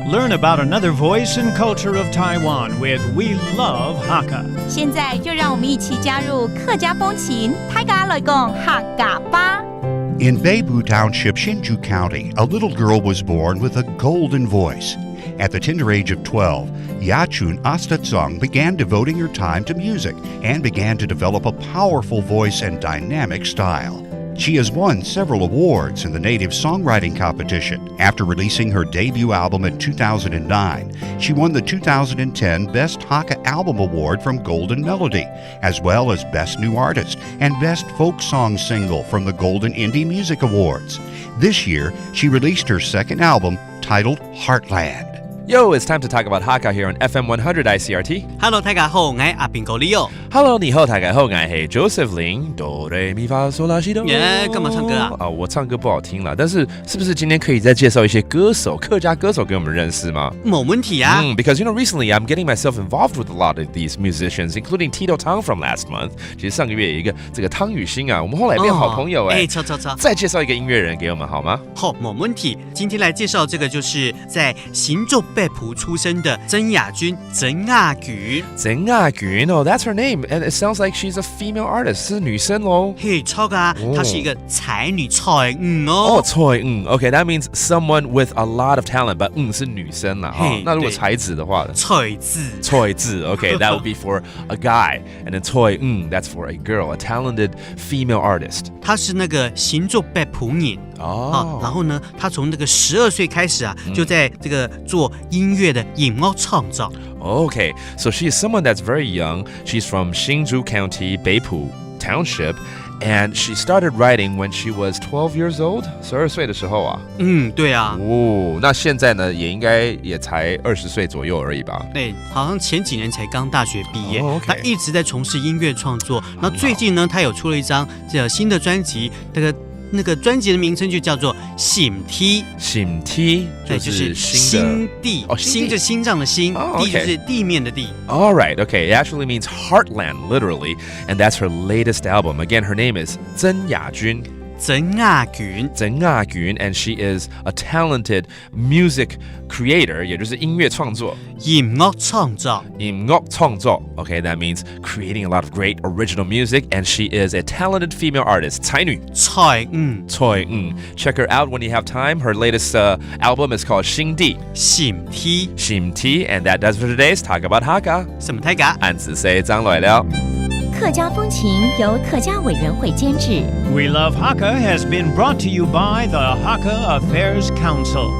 Learn about another voice and culture of Taiwan with We Love Hakka. 现在就让我们一起加入客家风情，大家来讲客家吧。In Beibu Township, Hsinchu County, a little girl was born with a golden voice. At the tender age of 12, Yachun Astatsong began devoting her time to music and began to develop a powerful voice and dynamic style. She has won several awards in the native songwriting competition. After releasing her debut album in 2009, she won the 2010 Best Hakka Album Award from Golden Melody, as well as Best New Artist and Best Folk Song Single from the Golden Indie Music Awards. This year, she released her second album titled Heartland. Yo, it's time to talk about Hakka here on FM 100 ICRT. Hello， 大家好，我係阿邊個 Leo。Hello， 你好，大家好，我係 Joseph 林，哆來咪發嗦拉西哆。干嘛唱歌啊？我唱歌不好听啦，但是是不是今天可以再介绍一些歌手，客家歌手给我们认识吗？冇問題啊。Because recently I'm getting myself involved with a lot of these musicians, including Tito Tang from last month. 其实上个月有一个这个汤雨欣啊，我们后来变好朋友超。再介绍一个音乐人给我们好吗？好，冇問題。今天來介紹這個就是在新竹北埔出生的曾雅君，曾雅君。曾雅君哦 ，That's her name, and it sounds like she's a female artist， 是女生咯。嘿，超噶，她是一個才女才哦。才OK, that means someone with a lot of talent, but 是女生啦。那如果才子的話呢？才子 OK, that would be for a guy, and then 才that's for a girl, a talented female artist. 她是那個新竹北埔人。然後呢，他從那個12歲開始啊，就在這個做音樂的音樂創造。Okay, so she is someone that's very young. She's from Hsinchu County, Beipu Township, and she started writing when she was 12 years old. 12歲的時候啊。對啊。那現在呢，也應該也才20歲左右而已吧？對，好像前幾年才剛大學畢業。Okay. 他一直在從事音樂創作。那最近呢，他有出了一張新的專輯，那個專輯的名稱就叫做《心梯》。心梯就是心地，心就心臟的心，地就是地面的地。All right, okay. It actually means heartland, literally, and that's her latest album. Again, her name is 曾雅君。曾雅君 and she is a talented music creator, 也就是音樂創作。音樂創造 Okay, that means creating a lot of great original music, and she is a talented female artist. 才女 Check her out when you have time. Her latest album is called 心地 心梯 and that does for today's Talk About Hakka. 什麼大家？按子say 張來了。客家風情由客家委員會監製。 We Love Hakka has been brought to you by the Hakka Affairs Council.